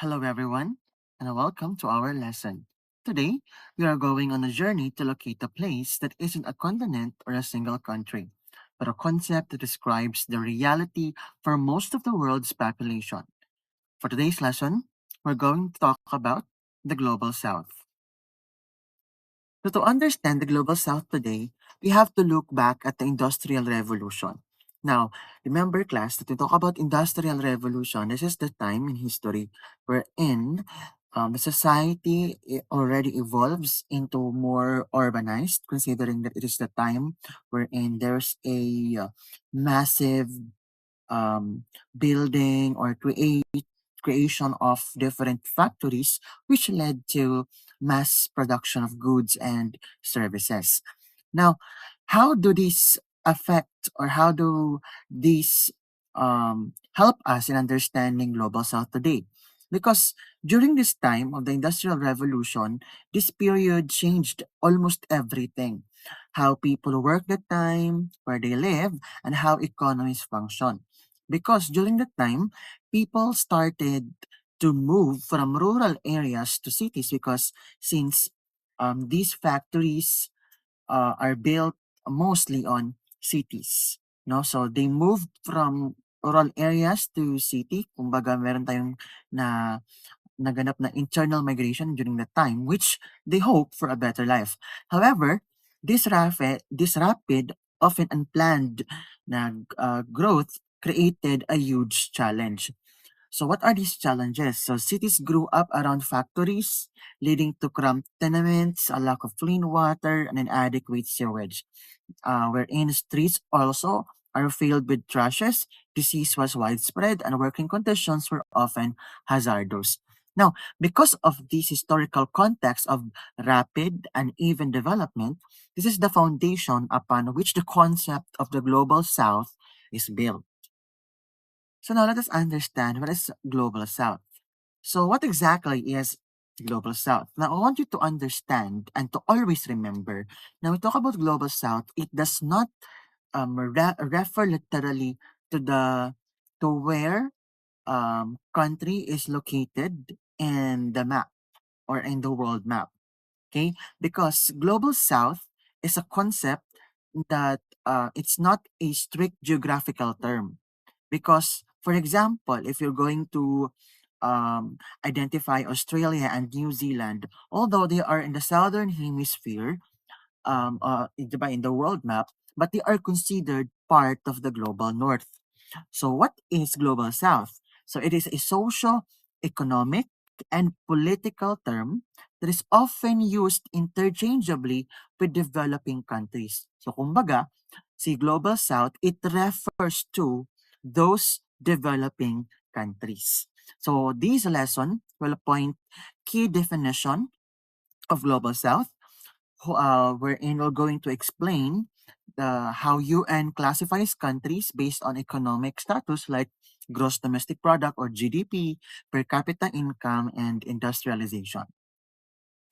Hello, everyone, and welcome to our lesson. Today, we are going on a journey to locate a place that isn't a continent or a single country, but a concept that describes the reality for most of the world's population. For today's lesson, we're going to talk about the Global South. So to understand the Global South today, we have to look back at the Industrial Revolution. Now, remember class that we talk about Industrial Revolution. This is the time in history wherein the society already evolves into more urbanized, considering that it is the time wherein there's a massive building or creation of different factories, which led to mass production of goods and services. Now, how do these affect or how do these help us in understanding Global South today? Because during this time of the Industrial Revolution, this period changed almost everything. How people work the time, where they live, and how economies function. Because during that time, people started to move from rural areas to cities because since these factories are built mostly on cities. No? So they moved from rural areas to city. Kumbaga, meron tayong na naganap na internal migration during that time, which they hope for a better life. However, this rapid, often unplanned growth created a huge challenge. So what are these challenges? So cities grew up around factories, leading to cramped tenements, a lack of clean water, and inadequate sewage. Wherein streets also are filled with trashes, disease was widespread, and working conditions were often hazardous. Now, because of this historical context of rapid and even development, this is the foundation upon which the concept of the Global South is built. So now let us understand what is Global South. So what exactly is Global South? Now I want you to understand and to always remember, now we talk about Global South, it does not refer literally to the to where country is located in the map or in the world map. Okay? Because Global South is a concept that it's not a strict geographical term. Because, for example, if you're going to identify Australia and New Zealand, although they are in the southern hemisphere, diba, in the world map, but they are considered part of the global north. So, what is global south? So, it is a social, economic, and political term that is often used interchangeably with developing countries. So, kumbaga, si global south, it refers to those developing countries. So, this lesson will point key definition of global south wherein we're going to explain how UN classifies countries based on economic status like gross domestic product or GDP, per capita income, and industrialization.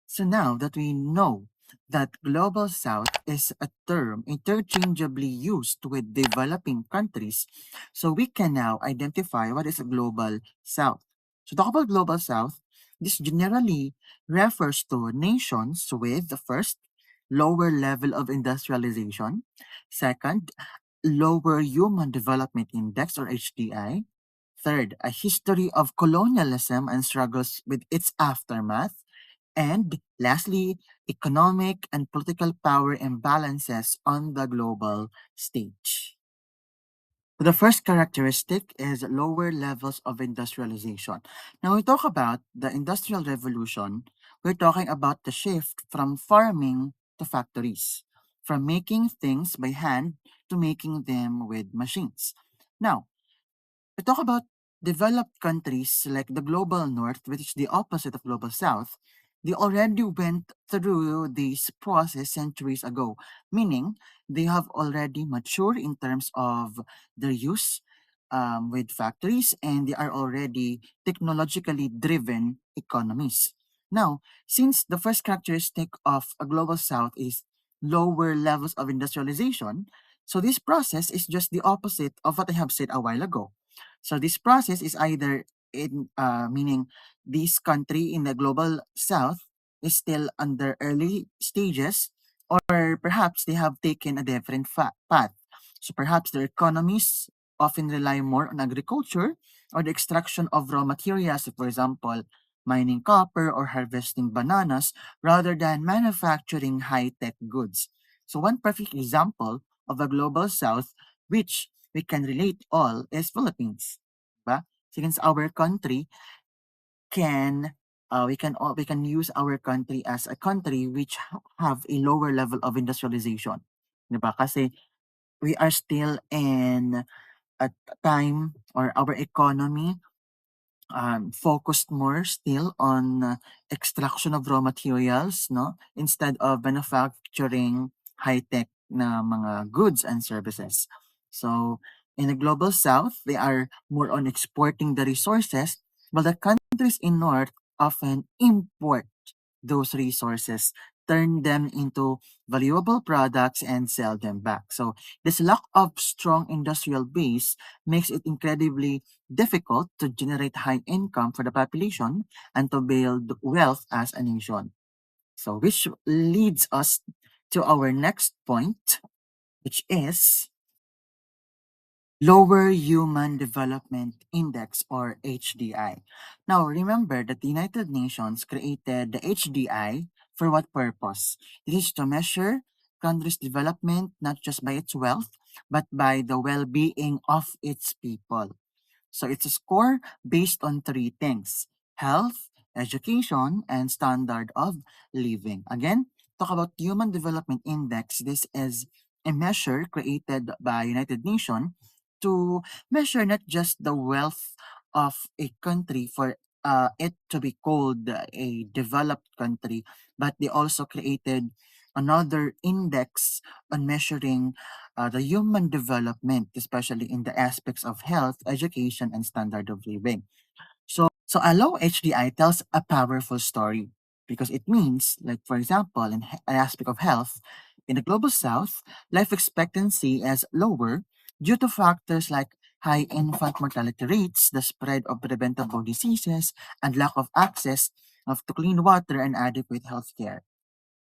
So now that we know that Global South is a term interchangeably used with developing countries, so we can now identify what is a Global South. So talk about Global South, this generally refers to nations with the first, lower level of industrialization, second, lower human development index or HDI, third, a history of colonialism and struggles with its aftermath, and lastly, economic and political power imbalances on the global stage. The first characteristic is lower levels of industrialization. Now, we talk about the Industrial Revolution, we're talking about the shift from farming to factories, from making things by hand to making them with machines. Now, we talk about developed countries like the global north, which is the opposite of global south. They already went through this process centuries ago, meaning they have already matured in terms of their use with factories and they are already technologically driven economies. Now, since the first characteristic of a global south is lower levels of industrialization, so this process is just the opposite of what I have said a while ago. So this process is either meaning this country in the global south is still under early stages, or perhaps they have taken a different path. So perhaps their economies often rely more on agriculture or the extraction of raw materials, for example, mining copper or harvesting bananas, rather than manufacturing high-tech goods. So one perfect example of a global south which we can relate all is Philippines. Diba? Since our country can we can use our country as a country which have a lower level of industrialization. 'Di ba? Kasi we are still in a time, or our economy focused more still on extraction of raw materials, no, instead of manufacturing high-tech na mga goods and services. So in the global south, they are more on exporting the resources, while the countries in north often import those resources, turn them into valuable products, and sell them back. So this lack of strong industrial base makes it incredibly difficult to generate high income for the population and to build wealth as a nation. So which leads us to our next point, which is Lower Human Development Index, or HDI. Now, remember that the United Nations created the HDI for what purpose? It is to measure countries' development not just by its wealth, but by the well-being of its people. So it's a score based on three things: health, education, and standard of living. Again, talk about Human Development Index. This is a measure created by United Nations to measure not just the wealth of a country for it to be called a developed country, but they also created another index on measuring the human development, especially in the aspects of health, education, and standard of living. So a low HDI tells a powerful story because it means, like for example, in an aspect of health, in the global south, life expectancy is lower due to factors like high infant mortality rates, the spread of preventable diseases, and lack of access to clean water and adequate health care.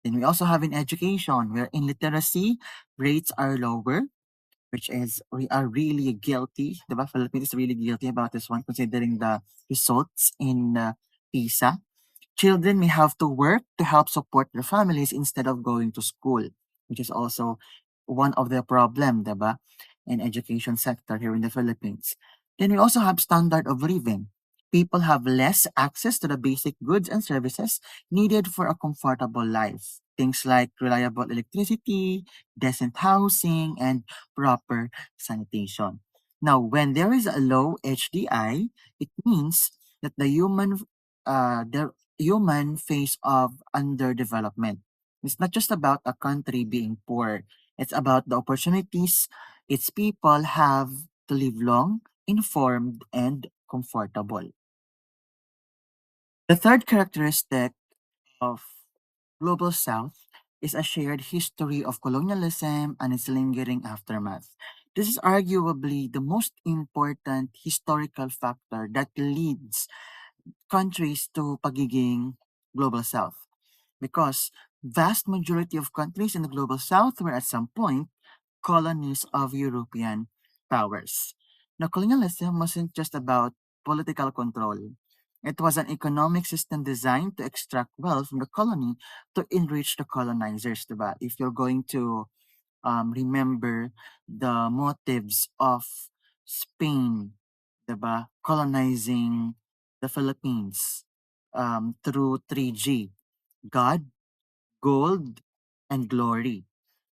Then we also have in education, where illiteracy rates are lower, which is we are really guilty. The Philippines is really guilty about this one, considering the results in PISA. Children may have to work to help support their families instead of going to school, which is also one of the problem, diba, in education sector here in the Philippines. Then we also have standard of living. People have less access to the basic goods and services needed for a comfortable life. Things like reliable electricity, decent housing, and proper sanitation. Now, when there is a low HDI, it means that the human phase of underdevelopment. It's not just about a country being poor. It's about the opportunities its people have to live long, informed, and comfortable. The third characteristic of Global South is a shared history of colonialism and its lingering aftermath. This is arguably the most important historical factor that leads countries to pagiging Global South, because vast majority of countries in the Global South were at some point colonies of European powers. Now, colonialism wasn't just about political control. It was an economic system designed to extract wealth from the colony to enrich the colonizers, diba? If you're going to remember the motives of Spain, diba, colonizing the Philippines through 3G: God, gold, and glory.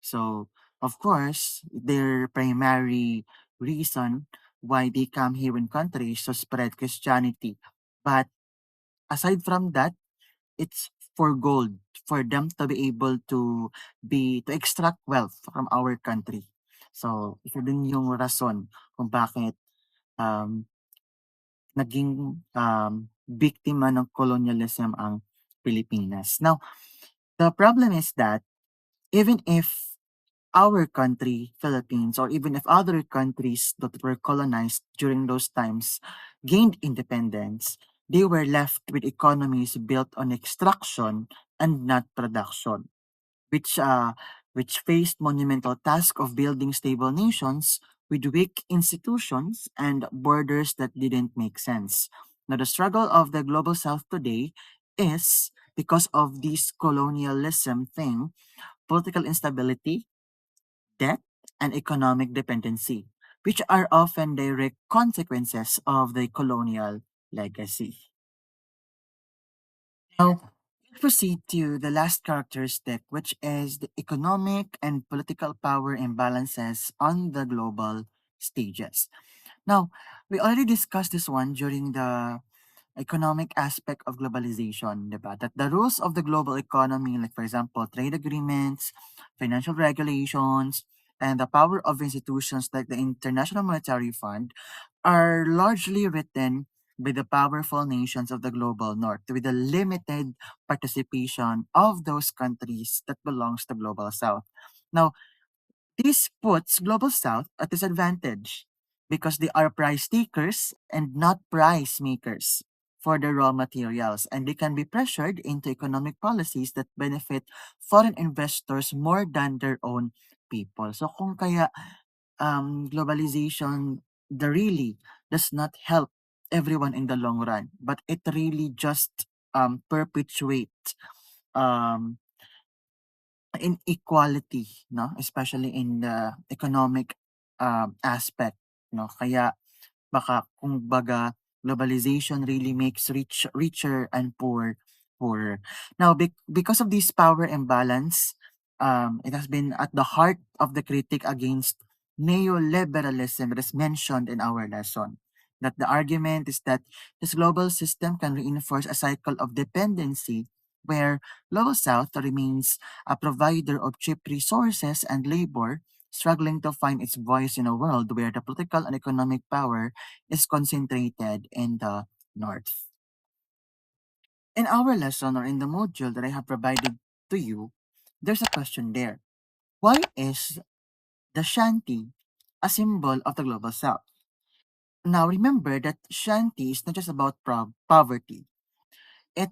So, of course, their primary reason why they come here in country is to spread Christianity. But aside from that, it's for gold, for them to be able to extract wealth from our country. So, ito din yung rason kung bakit um, naging biktima ng colonialism ang Pilipinas. Now, the problem is that even if our country, Philippines, or even if other countries that were colonized during those times, gained independence, they were left with economies built on extraction and not production, which uh, which faced monumental task of building stable nations with weak institutions and borders that didn't make sense. Now, the struggle of the global south today is because of this colonialism thing, political instability, debt, and economic dependency, which are often direct consequences of the colonial legacy. Now, let's proceed to the last characteristic, which is the economic and political power imbalances on the global stages. Now, we already discussed this one during the economic aspect of globalization, diba? That the rules of the global economy, like for example, trade agreements, financial regulations, and the power of institutions like the International Monetary Fund are largely written by the powerful nations of the global north with the limited participation of those countries that belongs to global south. Now, this puts Global South at disadvantage because they are price takers and not price makers for the raw materials, and they can be pressured into economic policies that benefit foreign investors more than their own people. So kung kaya globalization the really does not help everyone in the long run, but it really just perpetuate um inequality, no? Especially in the economic aspect, no? Kaya baka kung baga globalization really makes richer and poorer. Now, because of this power imbalance, it has been at the heart of the critic against neoliberalism that is mentioned in our lesson. That the argument is that this global system can reinforce a cycle of dependency where Global South remains a provider of cheap resources and labor, struggling to find its voice in a world where the political and economic power is concentrated in the north. In our lesson or in the module that I have provided to you, there's a question there. Why is the shanty a symbol of the global south? Now remember that shanty is not just about poverty. It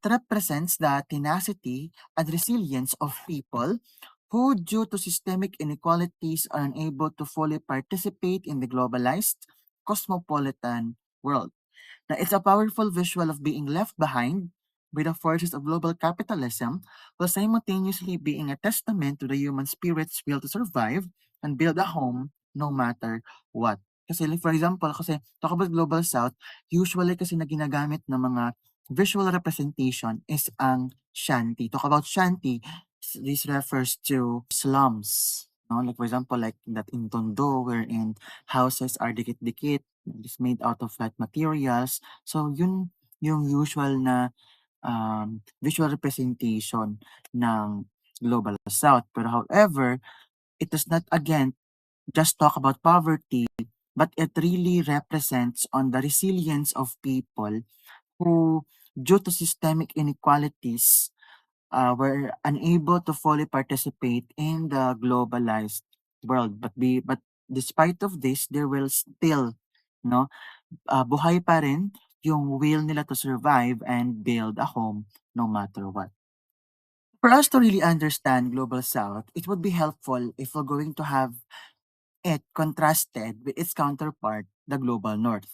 represents the tenacity and resilience of people who, due to systemic inequalities, are unable to fully participate in the globalized, cosmopolitan world. Now, it's a powerful visual of being left behind by the forces of global capitalism while simultaneously being a testament to the human spirit's will to survive and build a home no matter what. Kasi like, for example, kasi talk about Global South, usually kasi na ginagamit ng mga visual representation is ang shanty. Talk about shanty, this refers to slums. No? Like for example, like that in Tondo wherein houses are dikit-dikit, is made out of flat materials. So yun yung usual na visual representation ng Global South. Pero however, it does not again just talk about poverty, but it really represents on the resilience of people who, due to systemic inequalities, were unable to fully participate in the globalized world. But despite of this, there will still no buhay pa rin yung will nila to survive and build a home no matter what. For us to really understand Global South, it would be helpful if we're going to have it contrasted with its counterpart, the Global North.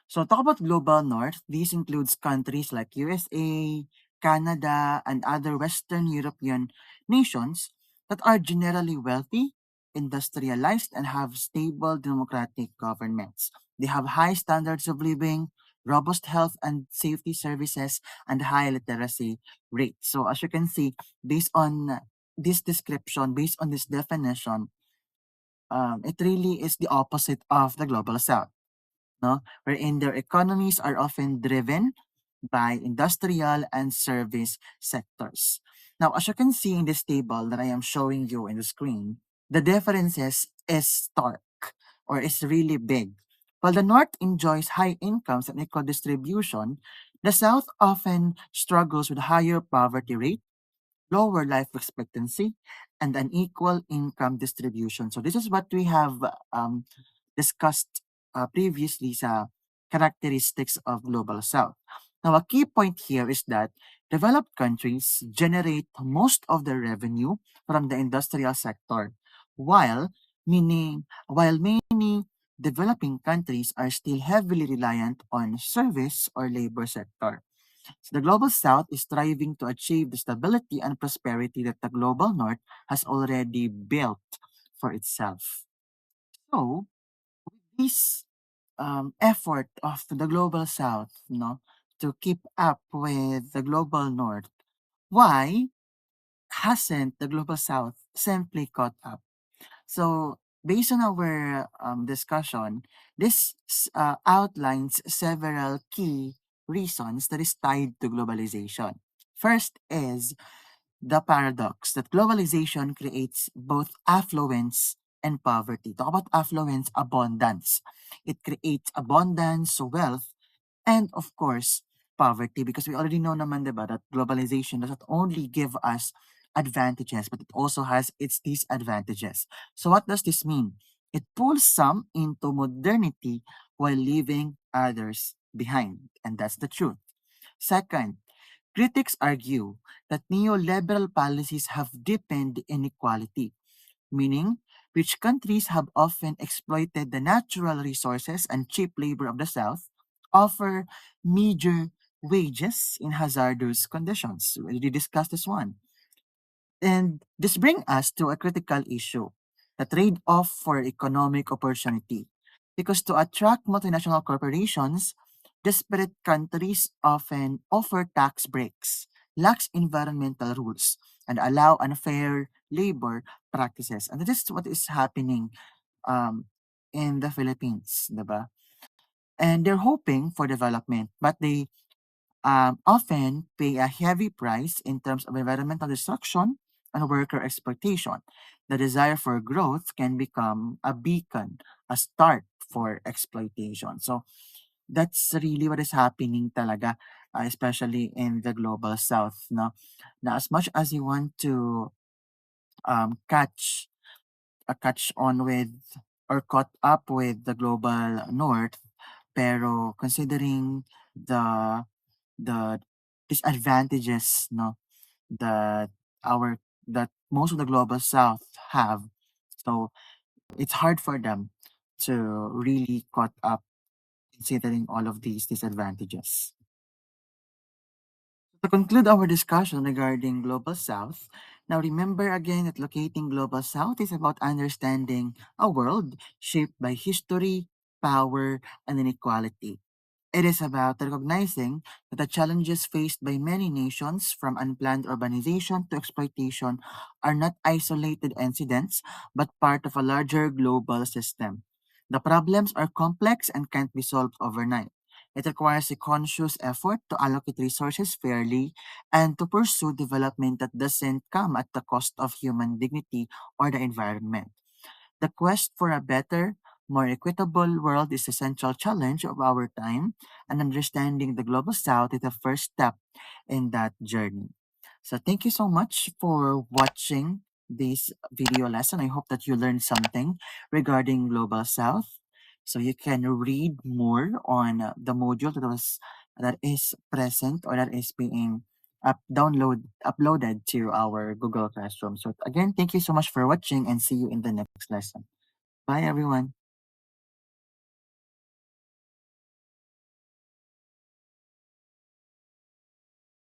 So talk about Global North, this includes countries like USA, Canada, and other Western European nations that are generally wealthy, industrialized, and have stable democratic governments. They have high standards of living, robust health and safety services, and high literacy rate. So as you can see, based on this description, based on this definition, it really is the opposite of the global south, no? Wherein their economies are often driven by industrial and service sectors. Now, as you can see in this table that I am showing you in the screen, the differences is stark or is really big. While the North enjoys high incomes and equal distribution, the South often struggles with higher poverty rate, lower life expectancy, and unequal income distribution. So this is what we have discussed previously sa characteristics of global south. Now, a key point here is that developed countries generate most of their revenue from the industrial sector, while while many developing countries are still heavily reliant on service or labor sector. So the global south is striving to achieve the stability and prosperity that the global north has already built for itself. So, this effort of the global south, to keep up with the global north, why hasn't the global south simply caught up? So, based on our discussion, this outlines several key reasons that is tied to globalization. First is the paradox that globalization creates both affluence and poverty. Talk about affluence, abundance. It creates abundance, wealth, and of course, poverty, because we already know naman, diba, that globalization does not only give us advantages, but it also has its disadvantages. So what does this mean? It pulls some into modernity while leaving others behind. And that's the truth. Second, critics argue that neoliberal policies have deepened inequality, meaning rich countries have often exploited the natural resources and cheap labor of the South, offer meager wages in hazardous conditions. We already discussed this one. And this brings us to a critical issue, the trade-off for economic opportunity. Because to attract multinational corporations, desperate countries often offer tax breaks, lax environmental rules, and allow unfair labor practices. And this is what is happening um, in the Philippines, diba? And they're hoping for development, but they often pay a heavy price in terms of environmental destruction and worker exploitation. The desire for growth can become a beacon, a start for exploitation. So that's really what is happening talaga, especially in the global south. No? Now, as much as you want to catch on with or caught up with the global north, pero considering the the disadvantages, no, that our that most of the global south have, so it's hard for them to really caught up considering all of these disadvantages. To conclude our discussion regarding global south, now remember again that locating global south is about understanding a world shaped by history, power, and inequality. It is about recognizing that the challenges faced by many nations, from unplanned urbanization to exploitation, are not isolated incidents, but part of a larger global system. The problems are complex and can't be solved overnight. It requires a conscious effort to allocate resources fairly and to pursue development that doesn't come at the cost of human dignity or the environment. The quest for a better, more equitable world is a central challenge of our time, and understanding the global south is the first step in that journey. So, thank you so much for watching this video lesson. I hope that you learned something regarding global south. So you can read more on the module that is present or that is being uploaded to our Google Classroom. So again, thank you so much for watching and see you in the next lesson. Bye, everyone.